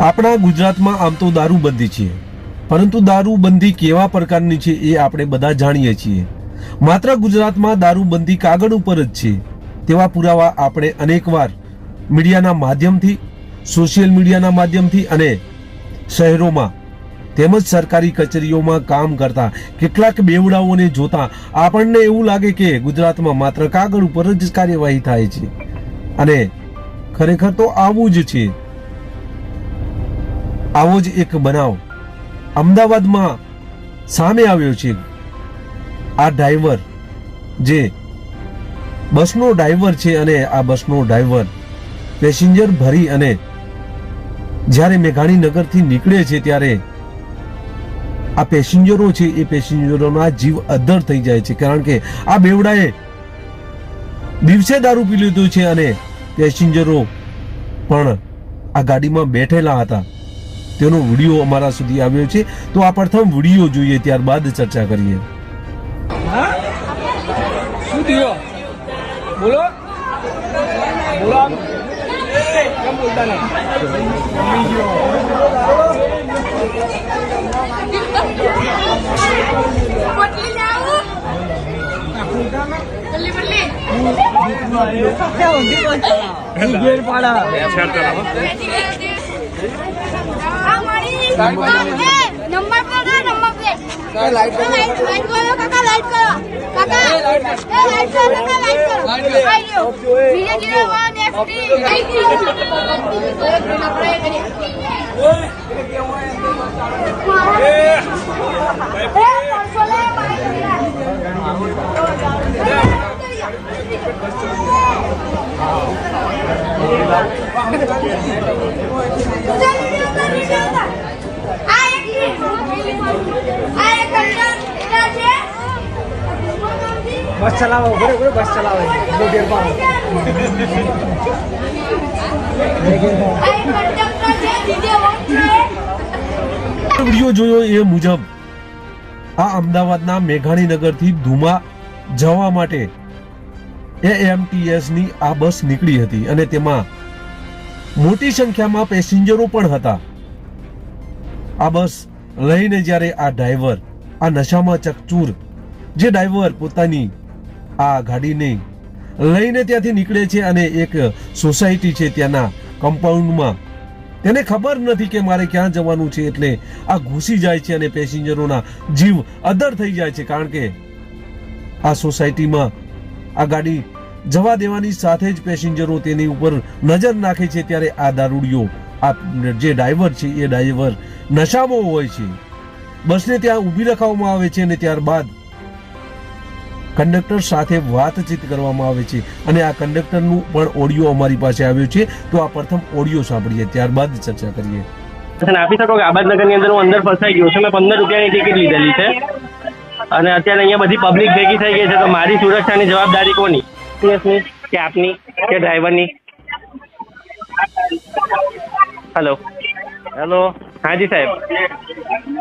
આપણા ગુજરાતમાં આમ તો દારૂબંધી છે, પરંતુ દારૂબંધી કેવા પ્રકારની છે એ આપણે બધા જાણીએ છીએ. માત્ર ગુજરાતમાં દારૂબંધી કાગળ ઉપર જ છે તેવા પુરાવા આપણે અનેકવાર મીડિયાના માધ્યમથી, સોશિયલ મીડિયાના માધ્યમથી અને શહેરોમાં તેમજ સરકારી કચેરીઓમાં કામ કરતા કેટલાક બેવડાઓને જોતા આપણને એવું લાગે કે ગુજરાતમાં માત્ર કાગળ ઉપર જ કાર્યવાહી થાય છે, અને ખરેખર તો આવું જ છે. આવો જ એક બનાવ અમદાવાદમાં સામે આવ્યો છે. આ ડ્રાઈવર જે બસનો ડ્રાઈવર છે અને આ બસનો ડ્રાઈવર પેસેન્જર ભરી અને જ્યારે મેઘાણીનગરથી નીકળે છે ત્યારે આ પેસેન્જરો છે એ પેસેન્જરોના જીવ અદ્ધર થઈ જાય છે, કારણ કે આ બેવડાએ દિવસે દારૂ પી લીધું છે અને પેસેન્જરો પણ આ ગાડીમાં બેઠેલા હતા. તેનો વિડીયો અમારા સુધી આવ્યો છે, તો આ પ્રથમ વિડીયો જોઈએ, ત્યારબાદ ચર્ચા કરીએ. શું થયો? બોલો બોલો. કેમ બોલતા નહીં? નંબર પ્લેટ લાઈટ કરો કાકા, લાઈટ કરો કાકા, લાઈટ કરો કાકા, લાઈટ કરો. ધીરે ધીરે 1FT. બસ ચલાવો, બરોબર બસ ચલાવો. વિડીયો જોયો એ મુજબ આ અમદાવાદના મેઘાણીનગરથી ધુમા જવા માટે AMTS ની આ બસ નીકળી હતી અને તેમાં મોટી સંખ્યામાં પેસેન્જરો પણ હતા. આ બસ લઈને જ્યારે આ ડ્રાઈવર આ નશામાં ચકચૂર જે ડ્રાઈવર પોતાની આ ગાડીને લઈને ત્યાંથી નીકળે છે અને એક સોસાયટી છે ત્યાંના કમ્પાઉન્ડમાં તેને ખબર નથી કે મારે ક્યાં જવાનું છે, એટલે આ ઘૂસી જાય છે અને પેસેન્જરોના જીવ અદ્ધર થઈ જાય છે, કારણ કે આ સોસાયટીમાં આ ગાડી જવા દેવાની સાથે જ પેસેન્જરો તેની ઉપર નજર નાખે છે ત્યારે આ દારૂડિયો, આ જે ડ્રાઈવર છે એ ડ્રાઈવર નશામાં હોય છે. બસને ત્યાં ઊભી રખાવવામાં આવે છે અને ત્યારબાદ કંડક્ટર સાથે વાતચીત કરવામાં આવે છે અને આ કંડક્ટરનું પણ ઓડિયો અમારી પાસે આવ્યો છે, તો આ પ્રથમ ઓડિયો સાંભળીએ, ત્યારબાદ ચર્ચા કરીએ. આપી શકો કે આબાદનગરની અંદર હું અંદર ફસાઈ ગયો છું. મેં 15 રૂપિયાની ટિકિટ લીધેલી છે અને અત્યારે અહીંયા બધી પબ્લિક ભેગી થઈ ગઈ છે, તો મારી સુરક્ષાની જવાબદારી કોની? કે આપની કે ડ્રાઈવરની? Hello hello. હાજી સાહેબ.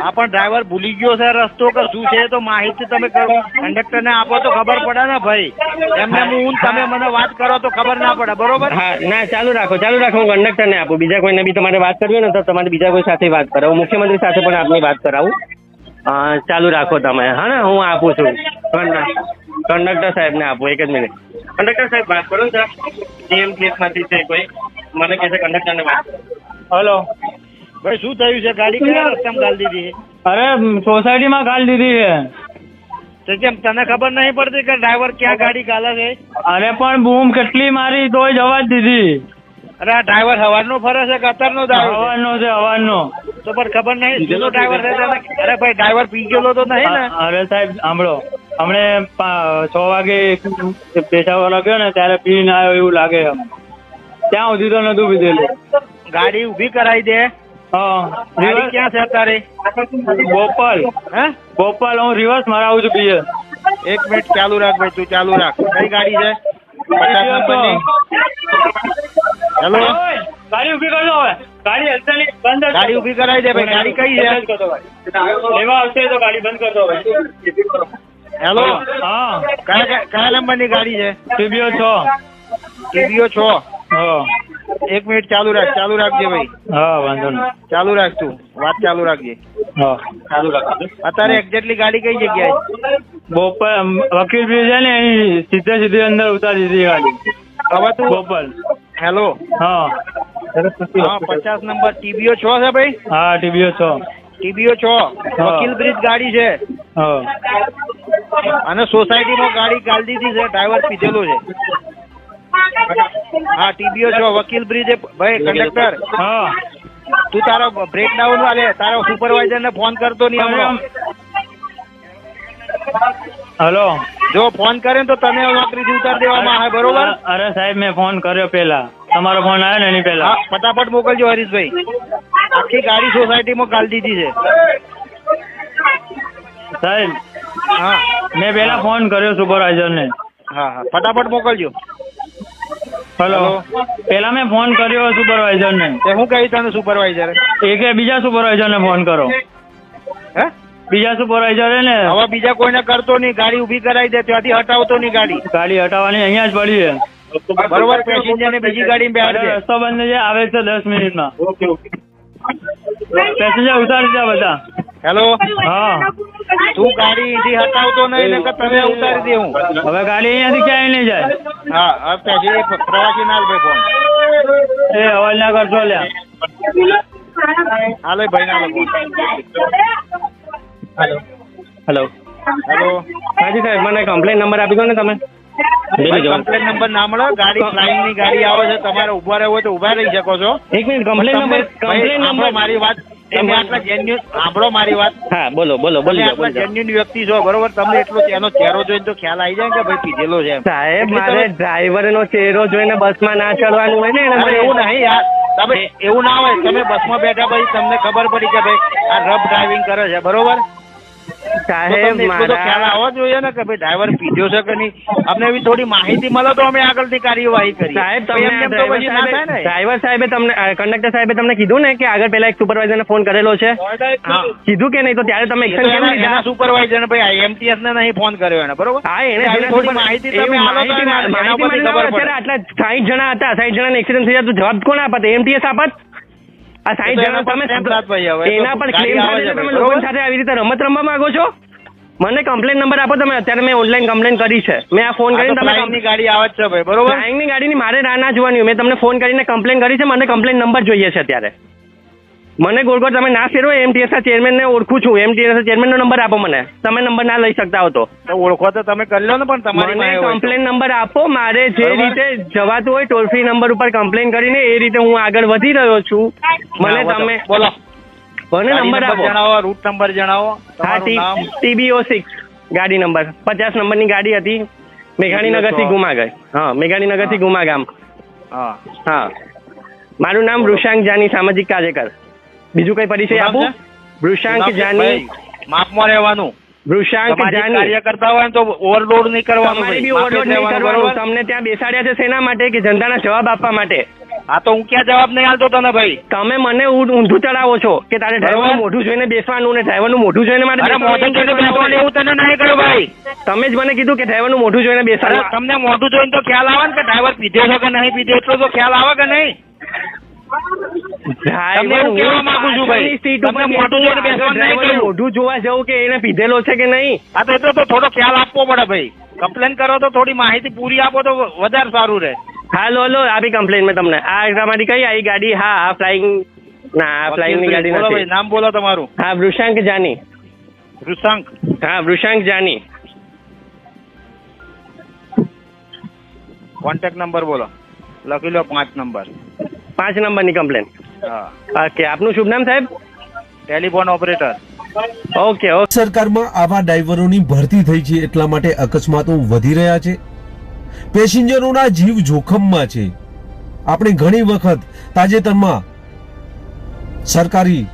આ પણ ડ્રાઈવર ભૂલી ગયો છે રસ્તો કે શું છે, તો માહિતી તમે કંડક્ટરને આપો તો ખબર પડે ને ભાઈ. એમને હું તમે મને વાત કરો તો ખબર ના પડે, બરોબર? હા, ના ચાલુ રાખો. હું કંડક્ટરને આપું. બીજા કોઈને બી તમારે વાત કરવી હોય ને તો તમારે બીજા કોઈ સાથે વાત કરાવું. મુખ્યમંત્રી સાથે પણ આપની વાત કરાવું. ચાલુ રાખો તમે. હા ને, હું આપું છું કંડક્ટર સાહેબને આપું. એક જ મિનિટ. કંડક્ટર સાહેબ વાત કરો ને, AMTS માંથી છે કોઈ, મને કહે છે કંડક્ટરને વાત. હલો ભાઈ, શું થયું છે? ગાડી કયા રસ્તામાં ગાળી દીધી? અરે સોસાયટીમાં ગાળી દીધી છે. તો કેમ તને ખબર નહીં પડતી કે ડ્રાઈવર ક્યાં ગાડી ગાલે છે? અરે પણ બૂમ કેટલી મારી તોય જવા જ દીધી. અરે આ ડ્રાઈવર હવારનો ફરે છે કે અત્યારનો દારૂ? હવાનો છે, હવાનો. તો પણ ખબર નહીં જૂનો ડ્રાઈવર છે. અરે ભાઈ, ડ્રાઈવર પી ગયેલો તો નહીં ને? અરે સાહેબ સાંભળો, હમણે 6 વાગે પેશાબ લાગ્યો ને ત્યારે પીને આવ્યો એવું લાગે. ત્યાં સુધી તો નતું પીધેલું. ગાડી ઊભી કરાવી દે. ગાડી ક્યાં છે તારે? બોપલ. હે બોપલ. હું રિવર્સ મરાવું છું બીજે. 1 મિનિટ ચાલુ રાખ ભાઈ, તું ચાલુ રાખ. કઈ ગાડી છે? 50 નંબરની. હેલો, ગાડી ઊભી કરજો હવે. ગાડી હલશે નહીં, બંધ જ ગાડી કરજો. ઊભી કરાવી દે ભાઈ. ગાડી કઈ છે? બંધ જ કરજો ભાઈ. લેવા આવશે તો ગાડી બંધ કરજો ભાઈ. હેલો, હા, કયા નંબરની ગાડી છે? ટીબીઓ 6. ટીવીઓ 6. હા, 1 મિનિટ ચાલુ રાખજે ભાઈ. હા, વાંધો નહીં. ચાલુ રાખ તું, વાત ચાલુ રાખજે. હા, ચાલુ રાખજો. અત્યારે એક્ઝેક્ટલી ગાડી કઈ જગ્યાએ? બોપલ વકીલ બ્રિજ છે ને અહીં સીધે અંદર ઉતારી દીધી ગાડી. હવે તું બોપલ. હેલો, હા, હા 50 નંબર ટીવીઓ 6 છે ભાઈ. હા, ટીબીઓ 6. ટીવીઓ 6 વકીલ બ્રિજ ગાડી છે હા, અને સોસાયટીમાં ગાડી ગાળી દીધી છે. ડ્રાઈવર પીધેલો છે. હા ટીવીઓ 6 વકીલ બ્રિજ. ભાઈ કંડક્ટર, હા. તું તારો બ્રેકડાઉન વાલે તારો સુપરવાઇઝર ને ફોન કરતો નહીં હમણાં. હલો. જો ફોન કરે ને તો તને નોકરીથી ઉતારી દેવામાં આવે, બરોબર? અરે સાહેબ, મેં ફોન કર્યો પેલા. તમારો ફોન આવ્યો ને એની પેલા. હા ફટાફટ મોકલજો હરીશભાઈ. આખી ગાડી સોસાયટીમાં ગાળી દીધી છે. સાહેબ, હા મેં પેલા ફોન કર્યો સુપરવાઇઝર ને. હા હા ફટાફટ મોકલજો. હલો. પેલા મેં ફોન કર્યો સુપરવાઇઝર ને. તે હું કહી તને સુપરવાઇઝર? એ કે બીજા સુપરવાઇઝર ને ફોન કરો. હે? બીજા સુપરવાઇઝર ને. હવે બીજા કોઈને કરતો નહીં. ગાડી ઊભી કરાવી દે, ત્યાંથી હટાવતો નહીં ગાડી. ગાડી હટાવવાની અહીંયા જ પડી છે. બરોબર, પેસેન્જર ને બીજી ગાડી બેહાડ દે. રસ્તો બંધ છે, આવે છે 10 મિનિટમાં. પેસેન્જર ઉતારી દે બધા. હેલો, હા, તું ગાડી અહીંથી હટાવતો નહીં ને તને ઉતારી દે હું. હવે ગાડી અહીંયાથી ક્યાંય નહીં જાય. હા હવે પ્રવાસી ના ભાઈ ફોન. એ અવાજ ના કરશો લ્યા. હાલે ભાઈ ના ફોન. હેલો. હેલો, હાજી સાહેબ, મને કમ્પ્લેન નંબર આપી દો ને તમે. કમ્પ્લેન નંબર ના મળે. ગાડી ફ્લાઇંગ ની ગાડી આવે છે. તમારે ઉભા રહેવું હોય તો ઉભા રહી શકો છો. એક minute, complaint number. Complaint number મારી વાત તમે આટલા જેન્યુન સાંભળો મારી વાત. હા, બોલો બોલો તમે બોલો. આટલા જેન્યુન વ્યક્તિ છો, બરોબર? તમને એટલો એનો ચહેરો જોઈને તો ખ્યાલ આવી જાય કે ભાઈ પીધેલો છે એમ. સાહેબ, મારે ડ્રાઈવર નો ચહેરો જોઈને બસમાં ના ચડવાનું હોય ને. અરે એવું નહીં યાર, તમે એવું ના હોય. તમે બસમાં બેઠા પછી તમને ખબર પડી કે ભાઈ આ રફ ડ્રાઇવિંગ કરે છે, બરોબર? સાહેબ, ખ્યાલ મારા આવવો જોઈએ ને કે ભાઈ ડ્રાઈવર પીધો છે કે નહીં. અમને એવી થોડી માહિતી મળે તો અમે આગળની કાર્યવાહી કરી. સાહેબ, પછી એમ કેમ તો પછી ના થાય ને. ડ્રાઈવર સાહેબે તમને, કંડક્ટર સાહેબે તમને કીધું ને કે આગળ પેલા એક સુપરવાઇઝર ને ફોન કરેલો છે. હા, કીધું કે નહીં? તો ત્યારે તમે એક્શન કેમ એના લીધા? સુપરવાઇઝર ને ભાઈ IMTS ને નહીં ફોન કર્યો એને, બરોબર? હા, એને આવી થોડી માહિતી તમે આલો તો એના પરથી ખબર પડે. આટલા 60 જણા હતા, 60 જણાને એક્સિડન્ટ થઈ જાય તો જવાબ કોણ આપત? એમટીએસ આપત? આ 60 જણા તમે એના પર ક્લેમ સાથે તમે લોકો સાથે આવી રીતે રમત રમવા માંગો છો? મને કમ્પ્લેન નંબર આપો તમે. અત્યારે મેં ઓનલાઈન કમ્પ્લેન કરી છે. મેં આ ફોન કરીને તમે ફ્લાઇંગની ગાડી આવે છે ભાઈ, બરોબર? ફ્લાઇંગની ગાડીની મારે રાહ ના જોવાની હોય. મેં તમને ફોન કરીને કમ્પ્લેન કરી છે. મને કમ્પ્લેન નંબર જોઈએ છે અત્યારે. મને ગોળ તમે ના ફેરવો. એમટીએસ ના ચેરમેન ને ઓળખું છું. એમટીએસ ચેરમેન નો નંબર આપો મને. તમે નંબર ના લઈ શકતા હો તો ઓળખો તો તમે કરી લો ને, પણ તમારી મને પાસે હોય તો. કમ્પ્લેન નંબર આપો. મારે જે બરોબર. રીતે જવાતું હોય ટોલ ફ્રી નંબર ઉપર કમ્પ્લેન કરીને એ રીતે હું આગળ વધી રહ્યો છું. મને તમે બોલો, મને નંબર આપો. જણાવો, રૂટ નંબર જણાવો, હા, તમારું નામ. TBO 6 ગાડી નંબર 50 નંબરની ગાડી હતી. મેઘાણીનગર થી ગુમા ગઈ. હા, મેઘાણીનગર થી ગુમા ગામ. હા, હા, મારું નામ વૃષાંક જાની, સામાજિક કાર્યકર. બીજું કઈ પરિચય શું નામ આપું? વૃષાંક જાની. ભાઈ, માપમાં રહેવાનું. વૃષાંક તમારી જાની. કાર્ય કરતા હોય ને તો ઓવરલોડ નહીં કરવાનું. તમારે બી ભાઈ. ઓવરલોડ માપે નહીં જ રહેવાનું, કરવાનું. બરોબર? તમને ત્યાં બેસાડ્યા છે શેના માટે? કે જનતાના જવાબ આપવા માટે. હા, તો હું ક્યાં જવાબ નહીં આલતો તને ભાઈ? તમે મને ઊંધું ચડાવો છો કે તારે ડ્રાઈવરનું મોઢું જોઈને બેસવાનું ને ડ્રાઈવરનું મોઢું જોઈને મારે અરે મોઢું જોઈને બેસવાનું એવું તને નહીં કહ્યું ભાઈ. તમે જ મને કીધું કે ડ્રાઈવરનું મોઢું જોઈને અરે બેસવાનું. તમને મોઢું જોઈને તો ખ્યાલ આવે ને કે ડ્રાઈવર પીધો છે કે નહીં પીધો, એટલો તો ખ્યાલ આવે કે નહીં? તમને એવું કહેવા માંગુ છું ભાઈ. તમને મોઢું જોઈને બેસવાનું નહીં કહ્યું. મોઢું જોવા જવું કે એને પીધેલો છે કે નહીં? હા, તો એટલો તો થોડો ખ્યાલ આપવો પડે ભાઈ. કમ્પ્લેન કરો તો થોડી માહિતી પૂરી આપો તો વધારે સારું રહે. હા, લો આપી કમ્પ્લેન મેં તમને. આ તમારી કઈ આવી ગાડી? હા, આ ફ્લાઇંગ. ના, આ ફ્લાઇંગ ની ગાડી બોલો ભાઈ, નથી. નામ બોલો તમારું. હા, વૃષાંક જાની. વૃષાંક. હા, વૃષાંક જાની. કોન્ટેક્ટ નંબર બોલો. લખી લો 5 નંબર. 5 નંબરની કમ્પ્લેન. હા, ઓકે, આપનું શુભ નામ સાહેબ? Telephone operator. ઓકે. સરકારમાં આવા ડ્રાઈવરોની ભરતી થઈ છે, એટલા માટે અકસ્માતો વધી રહ્યા છે. પેસેન્જરોના જીવ જોખમમાં છે. આપણે ઘણી વખત તાજેતરમાં સરકારી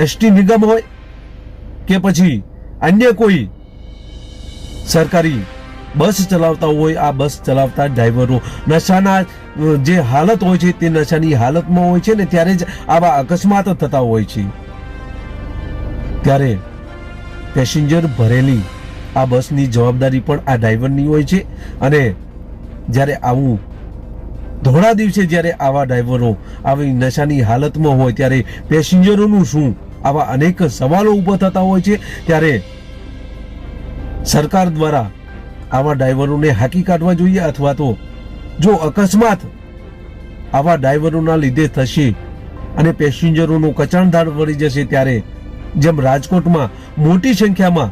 એસટી નિગમ હોય કે પછી અન્ય કોઈ સરકારી બસ ચલાવતા હોય, આ બસ ચલાવતા ડ્રાઈવરો નશાના જે હાલત હોય છે તે નશાની હાલતમાં હોય છે ને ત્યારે જ આવા અકસ્માત થતા હોય છે. ત્યારે પેસેન્જર ભરેલી આ બસની જવાબદારી પણ આ ડ્રાઈવરની હોય છે. અને જ્યારે આવું ધોળા દિવસે જ્યારે આવા ડ્રાઈવરો આવી નશાની હાલતમાં હોય ત્યારે પેસેન્જરોનું શું, આવા અનેક સવાલો ઊભા થતા હોય છે. ત્યારે સરકાર દ્વારા આવા ડ્રાઈવરોને હાંકી કાઢવા જોઈએ, અથવા તો જો અકસ્માત આવા ડ્રાઈવરોના લીધે થશે અને પેસેન્જરોનું કચાણદાર વળી જશે, ત્યારે જેમ રાજકોટમાં મોટી સંખ્યામાં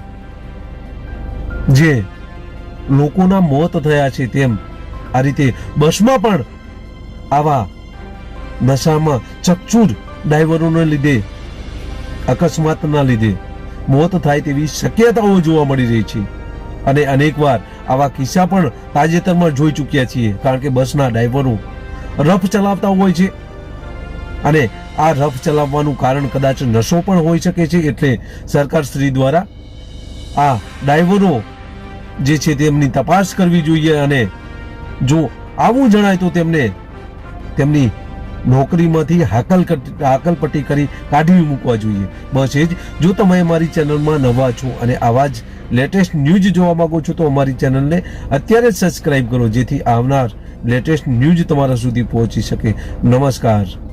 જે લોકોના મોત થયા છે તેમ આ રીતે બસમાં પણ આવા નશામાં ચકચૂર ડ્રાઈવરોને લીધે અકસ્માતના લીધે મોત થાય તેવી શક્યતાઓ જોવા મળી રહી છે. અને અનેકવાર આવા કિસ્સા પણ તાજેતરમાં જોઈ ચૂક્યા છીએ, કારણ કે બસના ડ્રાઈવરો રફ ચલાવતા હોય છે અને આ રફ ચલાવવાનું કારણ કદાચ નશો પણ હોઈ શકે છે. એટલે સરકાર શ્રી દ્વારા આ ડ્રાઈવરો જે છે તેમની તપાસ કરવી જોઈએ અને જો આવું જણાય તો તેમને તેમની નોકરીમાંથી હાકલપટ્ટી કરી કાઢી મૂકવા જોઈએ. બસ એ જ. જો તમે અમારી ચેનલમાં નવા છો અને આવા જ લેટેસ્ટ ન્યૂઝ જોવા માંગો છો તો અમારી ચેનલને અત્યારે જ સબસ્ક્રાઇબ કરો, જેથી આવનાર લેટેસ્ટ ન્યૂઝ તમારા સુધી પહોંચી શકે. નમસ્કાર.